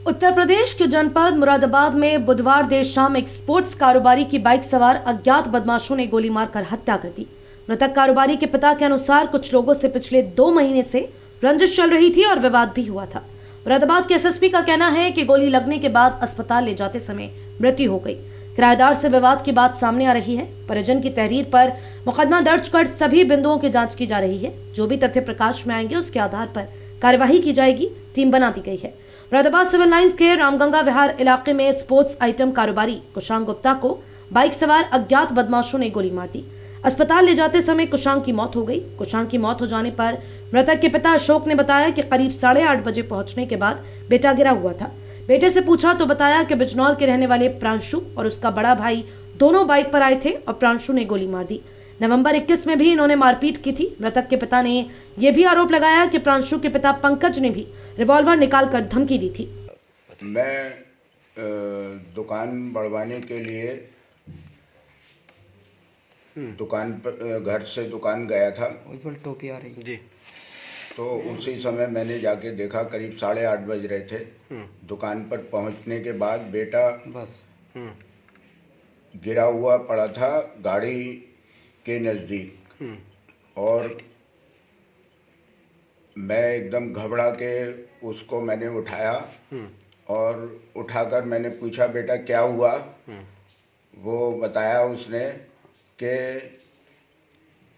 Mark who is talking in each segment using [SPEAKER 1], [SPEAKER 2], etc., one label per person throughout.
[SPEAKER 1] उत्तर प्रदेश के जनपद मुरादाबाद में बुधवार देर शाम एक स्पोर्ट्स कारोबारी की बाइक सवार अज्ञात बदमाशों ने गोली मारकर हत्या कर दी। मृतक कारोबारी के पिता के अनुसार कुछ लोगों से पिछले 2 महीने से रंजिश चल रही थी और विवाद भी हुआ था। मुरादाबाद के एसएसपी का कहना है कि गोली लगने के बाद अस्पताल ले जाते समय मृत्यु हो गई। किराएदार से विवाद की बात सामने आ रही है। परिजन की तहरीर पर मुकदमा दर्ज कर सभी बिंदुओं की जांच की जा रही है। जो भी तथ्य प्रकाश में आएंगे उसके आधार पर कार्यवाही की जाएगी। टीम बना दी गई है। मुरादाबाद सिविल लाइंस के रामगंगा विहार इलाके में स्पोर्ट्स आइटम कारोबारी कुशांग गुप्ता को बाइक सवार अज्ञात बदमाशों ने गोली मार दी। अस्पताल ले जाते समय कुशांग की मौत हो गई। कुशांग की मौत हो जाने पर मृतक के पिता अशोक ने बताया कि करीब 8:30 बजे पहुंचने के बाद बेटा गिरा हुआ था। बेटे से पूछा तो बताया कि बिजनौर के रहने वाले प्रांशु और उसका बड़ा भाई दोनों बाइक पर आए थे और प्रांशु ने गोली मार दी। नवंबर 21 में भी इन्होंने मारपीट की थी। मृतक के पिता ने यह भी आरोप लगाया कि प्रांशु के पिता पंकज ने भी रिवॉल्वर निकालकर धमकी दी थी।
[SPEAKER 2] मैं दुकान बढ़वाने के लिए दुकान पर घर से दुकान गया था।
[SPEAKER 3] उज्जवल टोपी आ रही जी।
[SPEAKER 2] तो उसी समय मैंने जाके देखा, करीब 8:30 बज रहे थे। दुकान पर पहुंचने के बाद बेटा
[SPEAKER 3] बस
[SPEAKER 2] गिरा हुआ पड़ा था गाड़ी के नज़दीक और मैं एकदम घबरा के उसको मैंने उठाया और उठाकर मैंने पूछा, बेटा क्या हुआ? वो बताया उसने कि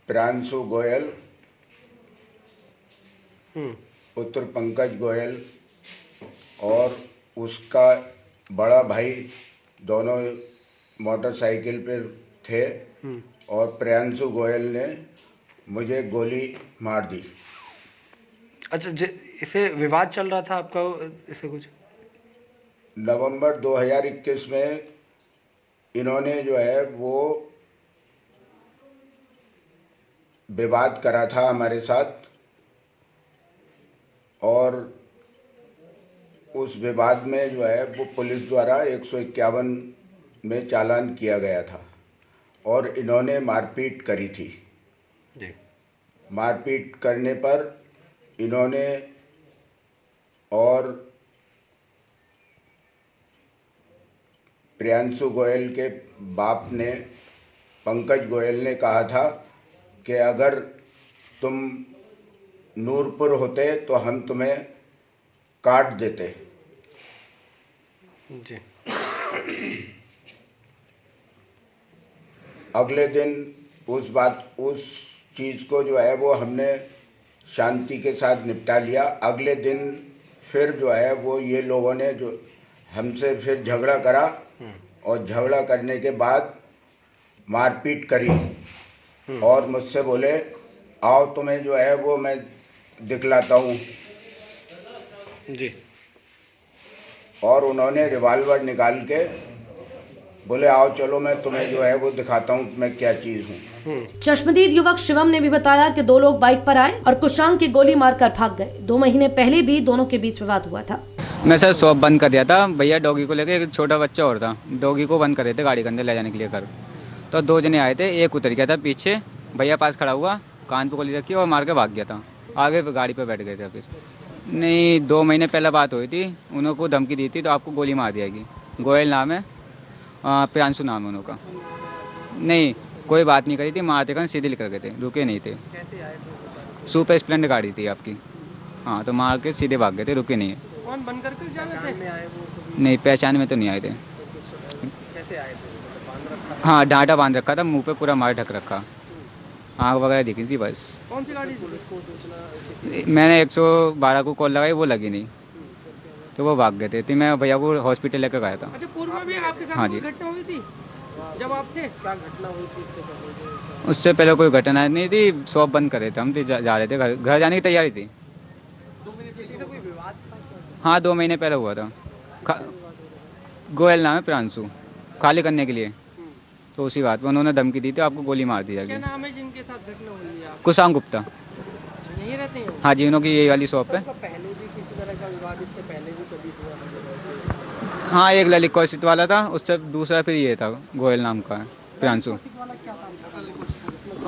[SPEAKER 2] प्रांशु गोयल पुत्र पंकज गोयल और उसका बड़ा भाई दोनों मोटरसाइकिल पर थे और प्रांशु गोयल ने मुझे गोली मार दी।
[SPEAKER 3] अच्छा, इसे विवाद चल रहा था आपका इसे कुछ?
[SPEAKER 2] नवंबर 2021 में इन्होंने जो है वो विवाद करा था हमारे साथ और उस विवाद में जो है वो पुलिस द्वारा 151 में चालान किया गया था और इन्होंने मारपीट करी थी जी। मारपीट करने पर इन्होंने और प्रियांशु गोयल के बाप ने पंकज गोयल ने कहा था कि अगर तुम नूरपुर होते तो हम तुम्हें काट देते
[SPEAKER 3] जी।
[SPEAKER 2] अगले दिन उस चीज़ को जो है वो हमने शांति के साथ निपटा लिया। अगले दिन फिर जो है वो ये लोगों ने जो हमसे फिर झगड़ा करा और झगड़ा करने के बाद मारपीट करी और मुझसे बोले, आओ तुम्हें जो है वो मैं दिखलाता हूँ
[SPEAKER 3] जी।
[SPEAKER 2] और उन्होंने रिवॉल्वर निकाल के बोले, आओ चलो मैं तुम्हें जो है वो दिखाता हूँ मैं क्या चीज़ हूँ।
[SPEAKER 1] चश्मदीद युवक शिवम ने भी बताया कि 2 लोग बाइक पर आए और कुशांग की गोली मारकर भाग गए। 2 महीने पहले भी दोनों के बीच विवाद हुआ था।
[SPEAKER 4] मैं सर शॉप बंद कर दिया था भैया, डॉगी को लेकर। एक छोटा बच्चा और था, डॉगी को बंद कर रहे थे गाड़ी के अंदर ले जाने के लिए घर। तो 2 जने आए थे, एक उतर गया था पीछे, भैया पास खड़ा हुआ, कान पे गोली रखी और मार के भाग गया था। आगे गाड़ी पे बैठ गए थे। फिर नहीं, 2 महीने पहले बात हुई थी, उनको धमकी दी थी तो आपको गोली मार दियागी। गोयल नाम है, प्रियांशु नाम है उनका। नहीं, कोई बात नहीं करी थी, मारते कर सीधे निकल गए थे, रुके नहीं थे। सुपर स्प्लेंडर गाड़ी थी आपकी। हाँ, तो मार के सीधे भाग गए थे, रुके नहीं।
[SPEAKER 3] कौन बंद करके जा रहे थे?
[SPEAKER 4] नहीं, पहचान में तो नहीं आए थे।
[SPEAKER 3] कैसे आए थे?
[SPEAKER 4] हाँ, डांटा बांध रखा था, मुंह पे पूरा मार ढक रखा, आँख वगैरह दिखी थी बस।
[SPEAKER 3] कौन सी गाड़ी? पुलिस को सूचना?
[SPEAKER 4] मैंने 112 को कॉल लगाई, वो लगी नहीं तो वो भाग गए थे। तो मैं भैया को हॉस्पिटल लेकर गया था।
[SPEAKER 3] अच्छा, पूर्व में भी आपके साथ कोई घटना हुई थी जब आप थे? क्या घटना हुई थी इससे पहले?
[SPEAKER 4] उससे पहले कोई घटना नहीं थी, शॉप बंद कर रहे थे हम, जा रहे थे घर जाने की तैयारी थी।
[SPEAKER 3] 2 महीने किसी से कोई विवाद था?
[SPEAKER 4] हाँ, 2 महीने पहले हुआ था। गोयल नाम है प्रियांशु, खाली करने के लिए। तो उसी बात पर उन्होंने धमकी दी थी, आपको गोली मार दी जाएगी।
[SPEAKER 3] क्या नाम है जिनके साथ घटना हुई है?
[SPEAKER 4] कुशांग गुप्ता।
[SPEAKER 3] यहीं रहते हैं?
[SPEAKER 4] हाँ जी, उन्होंने यही वाली शॉप है।
[SPEAKER 3] पहले भी किसी तरह का विवाद इससे पहले भी कभी हुआ?
[SPEAKER 4] हाँ, एक ललित कौशिक वाला था, उससे दूसरा फिर ये था, गोयल नाम का है प्रियांशु।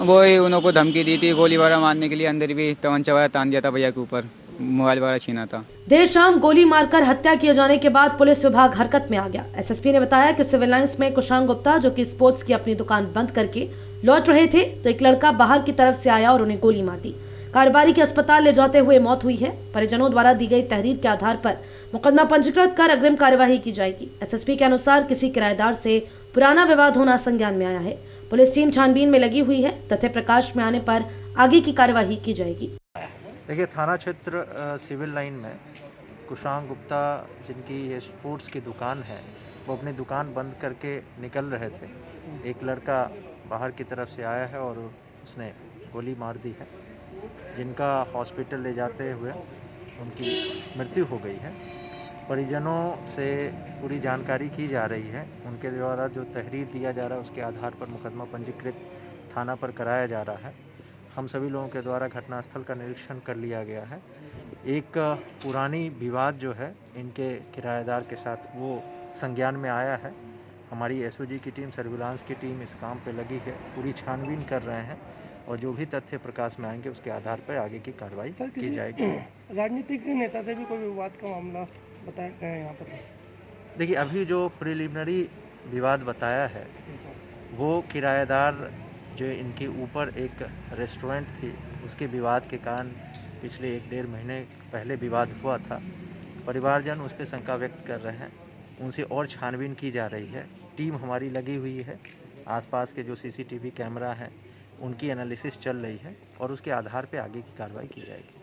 [SPEAKER 4] वही उनको धमकी दी थी गोली वगैरह मारने के लिए, अंदर भी तमंचा वगैरह तान दिया था भैया के ऊपर। मोबाइल वगैरह छीना था।
[SPEAKER 1] देर शाम गोली मारकर हत्या किए जाने के बाद पुलिस विभाग हरकत में आ गया। एसएसपी ने बताया कि सिविल लाइंस में कुशांग गुप्ता, जो कि स्पोर्ट्स की अपनी दुकान बंद करके लौट रहे थे, तो एक लड़का बाहर की तरफ से आया और उन्हें गोली मार दी। कारोबारी के अस्पताल ले जाते हुए मौत हुई है। परिजनों द्वारा दी गई तहरीर के आधार पर मुकदमा पंजीकृत कर अग्रिम कार्यवाही की जाएगी। एसएसपी के अनुसार किसी किराएदार से पुराना विवाद होना संज्ञान में आया है। पुलिस टीम छानबीन में लगी हुई है। तथ्य प्रकाश में आने पर आगे की कार्यवाही की जाएगी।
[SPEAKER 5] देखिए, थाना क्षेत्र सिविल लाइन में कुशांग गुप्ता, जिनकी ये स्पोर्ट्स की दुकान है, वो अपनी दुकान बंद करके निकल रहे थे। एक लड़का बाहर की तरफ से आया है और उसने गोली मार दी है, जिनका हॉस्पिटल ले जाते हुए उनकी मृत्यु हो गई है। परिजनों से पूरी जानकारी की जा रही है। उनके द्वारा जो तहरीर दिया जा रहा है उसके आधार पर मुकदमा पंजीकृत थाना पर कराया जा रहा है। हम सभी लोगों के द्वारा घटनास्थल का निरीक्षण कर लिया गया है। एक पुरानी विवाद जो है इनके किराएदार के साथ, वो संज्ञान में आया है। हमारी एसओजी की टीम, सर्विलांस की टीम इस काम पे लगी है, पूरी छानबीन कर रहे हैं और जो भी तथ्य प्रकाश में आएंगे उसके आधार पर आगे की कार्रवाई की जाएगी।
[SPEAKER 3] राजनीतिक नेता से भी कोई विवाद का मामला बताया गया है यहाँ पर?
[SPEAKER 5] देखिए, अभी जो प्रिलिमिनरी विवाद बताया है वो किराएदार जो इनके ऊपर एक रेस्टोरेंट थी, उसके विवाद के कारण पिछले 1-1.5 महीने पहले विवाद हुआ था। परिवारजन उस पर शंका व्यक्त कर रहे हैं। उनसे और छानबीन की जा रही है। टीम हमारी लगी हुई है। आसपास के जो सीसीटीवी कैमरा हैं उनकी एनालिसिस चल रही है और उसके आधार पर आगे की कार्रवाई की जाएगी।